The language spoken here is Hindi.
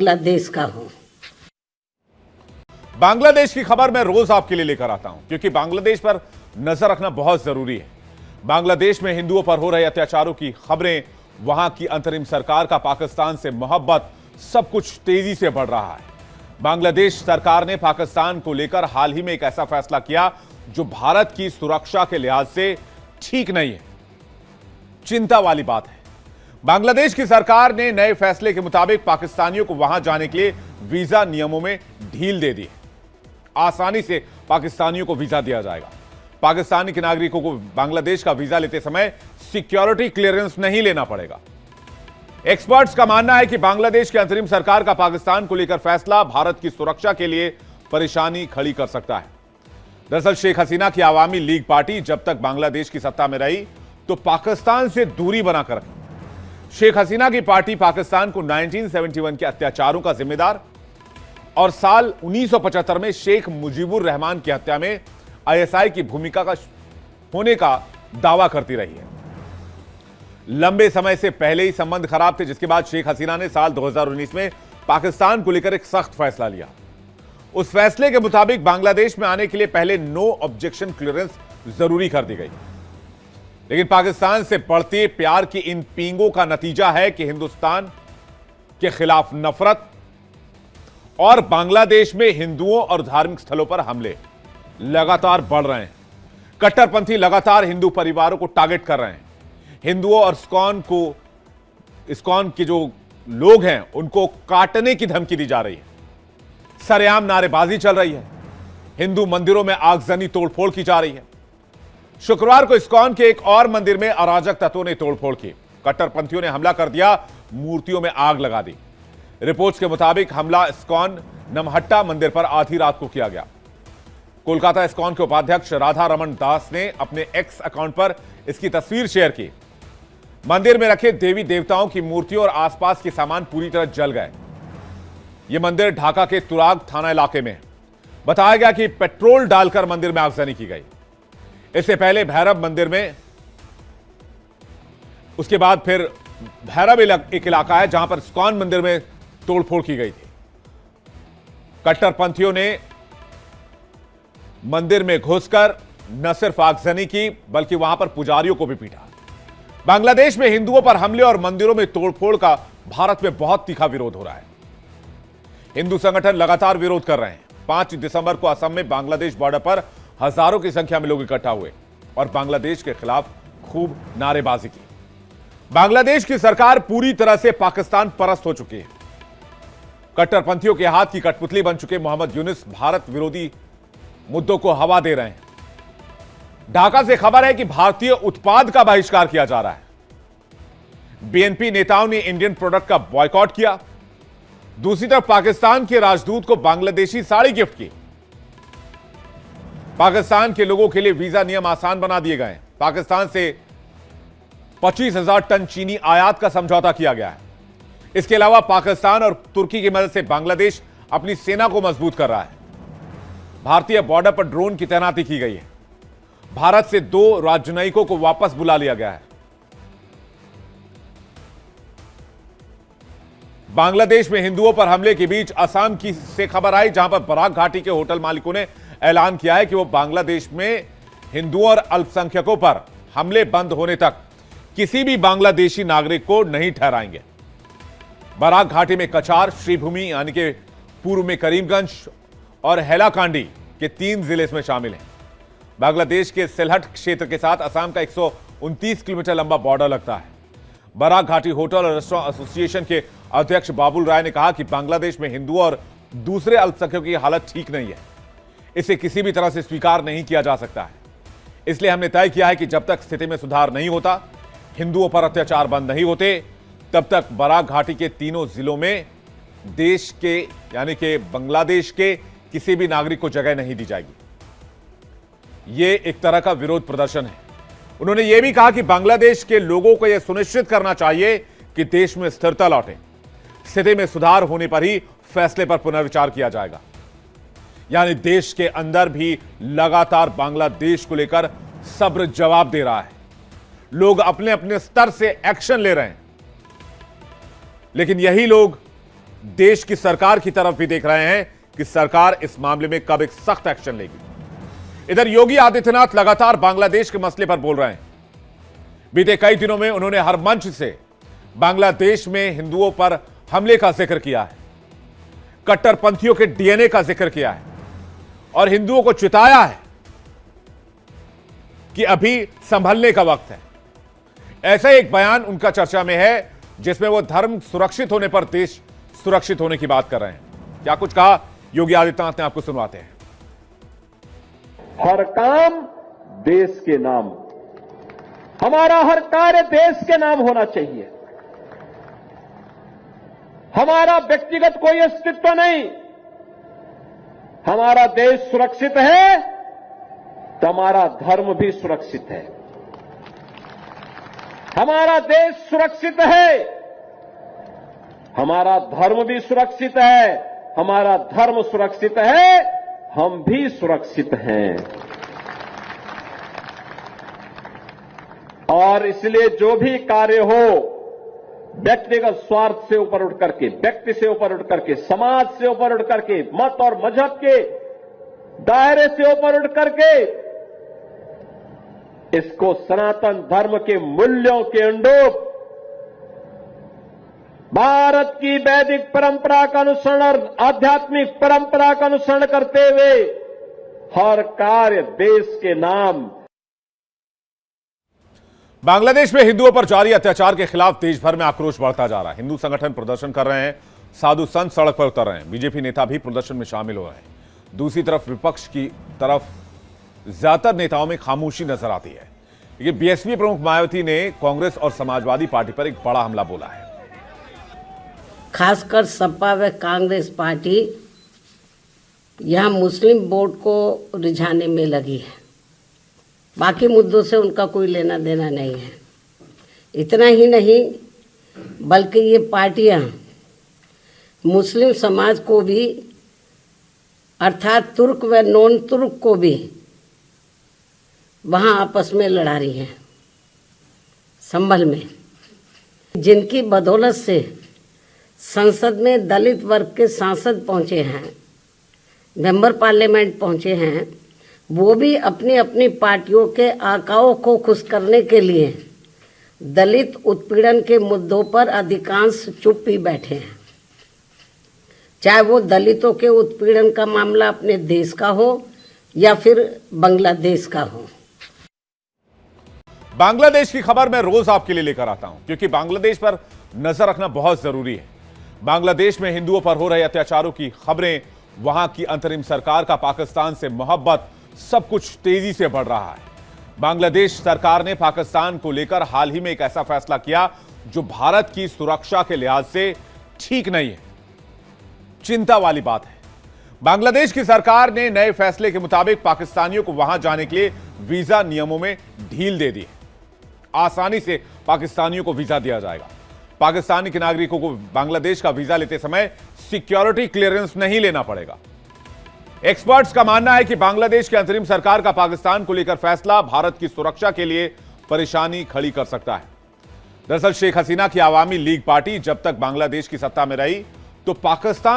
बांग्लादेश का हूँ। बांग्लादेश की खबर मैं रोज आपके लिए लेकर आता हूं क्योंकि बांग्लादेश पर नजर रखना बहुत जरूरी है। बांग्लादेश में हिंदुओं पर हो रहे अत्याचारों की खबरें, वहां की अंतरिम सरकार का पाकिस्तान से मोहब्बत, सब कुछ तेजी से बढ़ रहा है। बांग्लादेश सरकार ने पाकिस्तान को लेकर हाल ही में एक ऐसा फैसला किया जो भारत की सुरक्षा के लिहाज से ठीक नहीं है, चिंता वाली बात है। बांग्लादेश की सरकार ने नए फैसले के मुताबिक पाकिस्तानियों को वहां जाने के लिए वीजा नियमों में ढील दे दी है। आसानी से पाकिस्तानियों को वीजा दिया जाएगा। पाकिस्तानी के नागरिकों को बांग्लादेश का वीजा लेते समय सिक्योरिटी क्लियरेंस नहीं लेना पड़ेगा। एक्सपर्ट्स का मानना है कि बांग्लादेश की अंतरिम सरकार का पाकिस्तान को लेकर फैसला भारत की सुरक्षा के लिए परेशानी खड़ी कर सकता है। दरअसल शेख हसीना की आवामी लीग पार्टी जब तक बांग्लादेश की सत्ता में रही तो पाकिस्तान से दूरी बनाकर रखी। शेख हसीना की पार्टी पाकिस्तान को 1971 के अत्याचारों का जिम्मेदार और साल 1975 में शेख मुजीबुर रहमान की हत्या में आईएसआई की भूमिका का होने का दावा करती रही है। लंबे समय से पहले ही संबंध खराब थे, जिसके बाद शेख हसीना ने साल 2019 में पाकिस्तान को लेकर एक सख्त फैसला लिया। उस फैसले के मुताबिक बांग्लादेश में आने के लिए पहले नो ऑब्जेक्शन क्लियरेंस जरूरी कर दी गई। लेकिन पाकिस्तान से बढ़ते प्यार की इन पींगों का नतीजा है कि हिंदुस्तान के खिलाफ नफरत और बांग्लादेश में हिंदुओं और धार्मिक स्थलों पर हमले लगातार बढ़ रहे हैं। कट्टरपंथी लगातार हिंदू परिवारों को टारगेट कर रहे हैं। हिंदुओं और इस्कॉन के जो लोग हैं उनको काटने की धमकी दी जा रही है। सरेआम नारेबाजी चल रही है। हिंदू मंदिरों में आगजनी तोड़फोड़ की जा रही है। शुक्रवार को इस्कॉन के एक और मंदिर में अराजक तत्वों ने तोड़फोड़ की। कट्टरपंथियों ने हमला कर दिया, मूर्तियों में आग लगा दी। रिपोर्ट्स के मुताबिक हमला इस्कॉन नमहट्टा मंदिर पर आधी रात को किया गया। कोलकाता इस्कॉन के उपाध्यक्ष राधा रमन दास ने अपने एक्स अकाउंट पर इसकी तस्वीर शेयर की। मंदिर में रखे देवी देवताओं की मूर्तियों और आसपास के सामान पूरी तरह जल गए। यह मंदिर ढाका के तुराग थाना इलाके में है। बताया गया कि पेट्रोल डालकर मंदिर में आगजनी की गई। इससे पहले भैरव मंदिर में, उसके बाद फिर भैरव एक इलाका है जहां पर इस्कॉन मंदिर में तोड़फोड़ की गई थी। कट्टरपंथियों ने मंदिर में घुसकर न सिर्फ आगजनी की बल्कि वहां पर पुजारियों को भी पीटा। बांग्लादेश में हिंदुओं पर हमले और मंदिरों में तोड़फोड़ का भारत में बहुत तीखा विरोध हो रहा है। हिंदू संगठन लगातार विरोध कर रहे हैं। 5 दिसंबर को असम में बांग्लादेश बॉर्डर पर हजारों की संख्या में लोग इकट्ठा हुए और बांग्लादेश के खिलाफ खूब नारेबाजी की। बांग्लादेश की सरकार पूरी तरह से पाकिस्तान परस्त हो चुकी है। कट्टरपंथियों के हाथ की कठपुतली बन चुके मोहम्मद यूनुस भारत विरोधी मुद्दों को हवा दे रहे हैं। ढाका से खबर है कि भारतीय उत्पाद का बहिष्कार किया जा रहा है। बीएनपी नेताओं ने इंडियन प्रोडक्ट का बॉयकॉट किया। दूसरी तरफ पाकिस्तान के राजदूत को बांग्लादेशी साड़ी गिफ्ट की। पाकिस्तान के लोगों के लिए वीजा नियम आसान बना दिए गए। पाकिस्तान से 25,000 टन चीनी आयात का समझौता किया गया है। इसके अलावा पाकिस्तान और तुर्की की मदद से बांग्लादेश अपनी सेना को मजबूत कर रहा है। भारतीय बॉर्डर पर ड्रोन की तैनाती की गई है। भारत से 2 राजनयिकों को वापस बुला लिया गया है। बांग्लादेश में हिंदुओं पर हमले के बीच असम की से खबर आई, जहां पर बराक घाटी के होटल मालिकों ने ऐलान किया है कि वो बांग्लादेश में हिंदुओं और अल्पसंख्यकों पर हमले बंद होने तक किसी भी बांग्लादेशी नागरिक को नहीं ठहराएंगे। बराक घाटी में कचार, श्रीभूमि यानी कि पूर्व में करीमगंज और हैलाकांडी के 3 जिले इसमें शामिल हैं। बांग्लादेश के सिलहट क्षेत्र के साथ असम का 129 किलोमीटर लंबा बॉर्डर लगता है। बराक घाटी होटल और रेस्टोरेंट एसोसिएशन के अध्यक्ष बाबुल राय ने कहा कि बांग्लादेश में हिंदुओं और दूसरे अल्पसंख्यकों की हालत ठीक नहीं है। इसे किसी भी तरह से स्वीकार नहीं किया जा सकता है। इसलिए हमने तय किया है कि जब तक स्थिति में सुधार नहीं होता, हिंदुओं पर अत्याचार बंद नहीं होते, तब तक बराक घाटी के तीनों जिलों में देश के यानी कि बांग्लादेश के किसी भी नागरिक को जगह नहीं दी जाएगी। यह एक तरह का विरोध प्रदर्शन है। उन्होंने यह भी कहा कि बांग्लादेश के लोगों को यह सुनिश्चित करना चाहिए कि देश में स्थिरता लौटे। स्थिति में सुधार होने पर ही फैसले पर पुनर्विचार किया जाएगा। यानी देश के अंदर भी लगातार बांग्लादेश को लेकर सब्र जवाब दे रहा है। लोग अपने अपने स्तर से एक्शन ले रहे हैं, लेकिन यही लोग देश की सरकार की तरफ भी देख रहे हैं कि सरकार इस मामले में कब एक सख्त एक्शन लेगी। इधर योगी आदित्यनाथ लगातार बांग्लादेश के मसले पर बोल रहे हैं। बीते कई दिनों में उन्होंने हर मंच से बांग्लादेश में हिंदुओं पर हमले का जिक्र किया है, कट्टरपंथियों के डीएनए का जिक्र किया है और हिंदुओं को चिताया है कि अभी संभलने का वक्त है। ऐसा एक बयान उनका चर्चा में है जिसमें वो धर्म सुरक्षित होने पर देश सुरक्षित होने की बात कर रहे हैं। क्या कुछ कहा योगी आदित्यनाथ ने, आपको सुनवाते हैं। हर काम देश के नाम, हमारा हर कार्य देश के नाम होना चाहिए। हमारा व्यक्तिगत कोई अस्तित्व नहीं। हमारा देश सुरक्षित है तो हमारा धर्म भी सुरक्षित है। हमारा देश सुरक्षित है, हमारा धर्म भी सुरक्षित है। हमारा धर्म सुरक्षित है, हम भी सुरक्षित हैं। और इसलिए जो भी कार्य हो, व्यक्तिगत स्वार्थ से ऊपर उठ करके, व्यक्ति से ऊपर उठ करके, समाज से ऊपर उठ करके, मत और मजहब के दायरे से ऊपर उठ करके, इसको सनातन धर्म के मूल्यों के अनुरूप भारत की वैदिक परंपरा का अनुसरण और आध्यात्मिक परंपरा का अनुसरण करते हुए हर कार्य देश के नाम। बांग्लादेश में हिंदुओं पर जारी अत्याचार के खिलाफ देश भर में आक्रोश बढ़ता जा रहा है। हिंदू संगठन प्रदर्शन कर रहे हैं, साधु संत सड़क पर उतर रहे हैं, बीजेपी नेता भी प्रदर्शन में शामिल हो रहे हैं। दूसरी तरफ विपक्ष की तरफ ज्यादातर नेताओं में खामोशी नजर आती है। लेकिन बीएसपी प्रमुख मायावती ने कांग्रेस और समाजवादी पार्टी पर एक बड़ा हमला बोला है। खासकर सपा व कांग्रेस पार्टी यहाँ मुस्लिम वोट को रिझाने में लगी है। बाकी मुद्दों से उनका कोई लेना देना नहीं है। इतना ही नहीं बल्कि ये पार्टियाँ मुस्लिम समाज को भी अर्थात तुर्क व नॉन तुर्क को भी वहाँ आपस में लड़ा रही हैं। संभल में जिनकी बदौलत से संसद में दलित वर्ग के सांसद पहुँचे हैं, मेंबर पार्लियामेंट पहुँचे हैं, वो भी अपनी अपनी पार्टियों के आकाओं को खुश करने के लिए दलित उत्पीड़न के मुद्दों पर अधिकांश चुप ही बैठे हैं। चाहे वो दलितों के उत्पीड़न का मामला अपने देश का हो या फिर बांग्लादेश का हो। बांग्लादेश की खबर मैं रोज आपके लिए लेकर आता हूं क्योंकि बांग्लादेश पर नजर रखना बहुत जरूरी है। बांग्लादेश में हिंदुओं पर हो रहे अत्याचारों की खबरें, वहां की अंतरिम सरकार का पाकिस्तान से मोहब्बत, सब कुछ तेजी से बढ़ रहा है। बांग्लादेश सरकार ने पाकिस्तान को लेकर हाल ही में एक ऐसा फैसला किया जो भारत की सुरक्षा के लिहाज से ठीक नहीं है, चिंता वाली बात है। बांग्लादेश की सरकार ने नए फैसले के मुताबिक पाकिस्तानियों को वहां जाने के लिए वीजा नियमों में ढील दे दी है। आसानी से पाकिस्तानियों को वीजा दिया जाएगा। पाकिस्तानी के नागरिकों को बांग्लादेश का वीजा लेते समय सिक्योरिटी क्लियरेंस नहीं लेना पड़ेगा। एक्सपर्ट्स का मानना है कि बांग्लादेश की अंतरिम सरकार का पाकिस्तान को लेकर फैसला भारत की सुरक्षा के लिए परेशानी खड़ी कर सकता है। दरअसल शेख हसीना की आवामी लीग पार्टी जब तक बांग्लादेश की सत्ता में रही तो पाकिस्तान